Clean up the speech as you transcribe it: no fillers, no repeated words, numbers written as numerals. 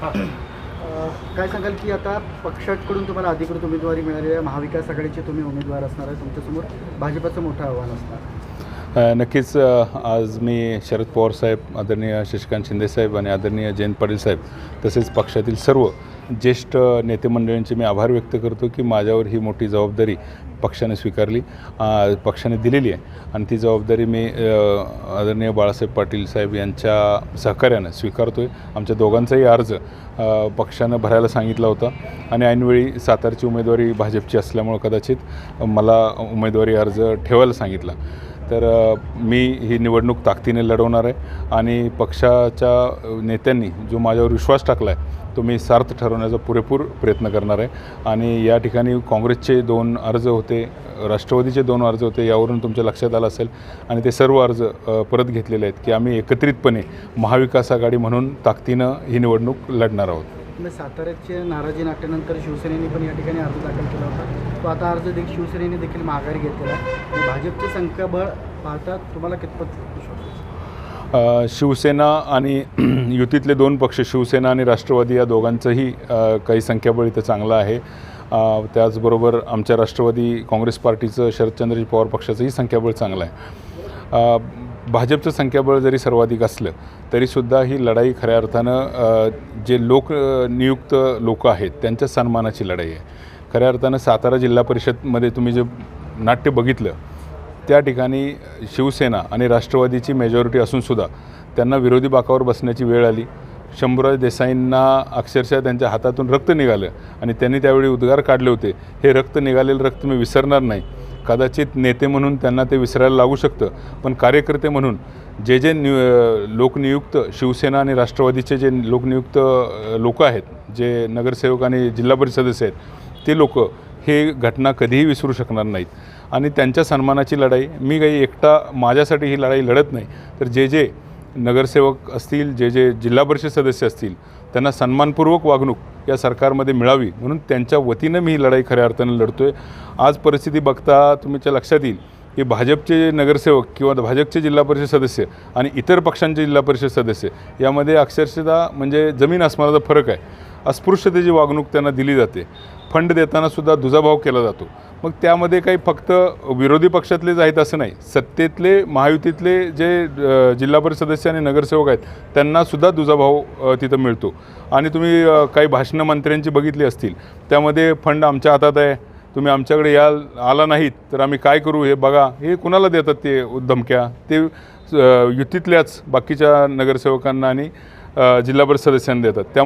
काय सांगाल की आता पक्षाकडून तुम्हाला अधिकृत उमेदवारी मिळालेली आहे, महाविकास आघाडीचे तुम्ही उमेदवार असणार आहे, तुमच्यासमोर भाजपचं मोठं आव्हान असणार? नक्कीच आज मी शरद पवार साहेब, आदरणीय शशिकांत शिंदे साहेब आणि आदरणीय जयंत पाटील साहेब तसेच पक्षातील सर्व ज्येष्ठ नेते मंडळींचे मी आभार व्यक्त करतो की माझ्यावर ही मोठी जबाबदारी पक्षाने स्वीकारली, पक्षाने दिलेली आहे आणि ती जबाबदारी मी आदरणीय बाळासाहेब पाटील साहेब यांच्या सहकार्यानं स्वीकारतो आहे. आमच्या दोघांचाही अर्ज पक्षानं भरायला सांगितला होता आणि ऐनवेळी सातारची उमेदवारी भाजपची असल्यामुळं कदाचित मला उमेदवारी अर्ज ठेवायला सांगितला. तर मी ही निवडणूक ताकदीने लढवणार आहे आणि पक्षाच्या नेत्यांनी जो माझ्यावर विश्वास टाकला आहे तो मी सार्थ ठरवण्याचा पुरेपूर प्रयत्न करणार आहे. आणि या ठिकाणी काँग्रेसचे 2 अर्ज होते, राष्ट्रवादीचे 2 अर्ज होते, यावरून तुमच्या लक्षात आलं असेल आणि ते सर्व अर्ज परत घेतलेले आहेत की आम्ही एकत्रितपणे महाविकास आघाडी म्हणून ताकदीनं ही निवडणूक लढणार आहोत. साताऱ्याच्या नाराजी नाट्यानंतर शिवसेनेने पण या ठिकाणी अर्ज दाखल केला होता. तो आता अर्ज शिवसेनेने देखील माघारी घेतलेला आहे. भाजपचे संख्याबळ पाहता तुम्हाला कितपत विश्वास? शिवसेना आणि युतीतले 2 पक्ष शिवसेना आणि राष्ट्रवादी या दोघांचंही काही संख्याबळ इथं चांगलं आहे. त्याचबरोबर आमच्या राष्ट्रवादी काँग्रेस पार्टीचं शरदचंद्रजी पवार पक्षाचंही संख्याबळ चांगलं आहे. भाजपचं संख्याबळ जरी सर्वाधिक असलं तरीसुद्धा ही लढाई खऱ्या अर्थानं जे नियुक्त लोक आहेत त्यांच्या सन्मानाची लढाई आहे. खऱ्या अर्थानं सातारा जिल्हा परिषदमध्ये तुम्ही जे नाट्य बघितलं त्या ठिकाणी शिवसेना आणि राष्ट्रवादीची मेजॉरिटी असूनसुद्धा त्यांना विरोधी बाकावर बसण्याची वेळ आली. शंभूराज देसाईंना अक्षरशः त्यांच्या हातातून रक्त निघालं आणि त्यांनी त्यावेळी उद्गार काढले होते, हे रक्त निघालेलं रक्त मी विसरणार नाही. कदाचित नेते म्हणून त्यांना ते विसरायला लागू शकतं, पण कार्यकर्ते म्हणून जे लोकनियुक्त शिवसेना आणि राष्ट्रवादीचे जे लोकनियुक्त लोक आहेत, जे नगरसेवक आणि जिल्हा परिषद सदस्य आहेत, ते लोक हे घटना कधीही विसरू शकणार नाहीत. आणि त्यांच्या सन्मानाची लढाई मी काही एकटा माझ्यासाठी ही लढाई लढत नाही, तर जे नगरसेवक असतील, जे जिल्हा परिषद सदस्य असतील, त्यांना सन्मानपूर्वक वागणूक या सरकारमध्ये मिळावी म्हणून त्यांच्या वतीनं मी ही लढाई खऱ्या अर्थानं लढतो आहे. आज परिस्थिती बघता तुमच्या लक्षात येईल की भाजपचे नगरसेवक किंवा भाजपचे जिल्हा परिषद सदस्य आणि इतर पक्षांचे जिल्हा परिषद सदस्य यामध्ये अक्षरशः म्हणजे जमीन आसमानाचा फरक आहे. अस्पृश्यतेची वागणूक त्यांना दिली जाते. फंड देतानासुद्धा दुजाभाव केला जातो. मग त्यामध्ये काही फक्त विरोधी पक्षातलेच आहेत असं नाही, सत्तेतले महायुतीतले जे जिल्हा परिषद सदस्य आणि नगरसेवक आहेत त्यांनासुद्धा दुजाभाव तिथं मिळतो. आणि तुम्ही काही भाषणं मंत्र्यांची बघितली असतील, त्यामध्ये फंड आमच्या हातात आहे, तुम्ही आमच्याकडे आला नाहीत तर आम्ही काय करू हे बघा, हे कुणाला देतात ते धमक्या? ते युतीतल्याच बाकीच्या नगरसेवकांना आणि जिल्हा परिषद सदस्यांना देतात. त्या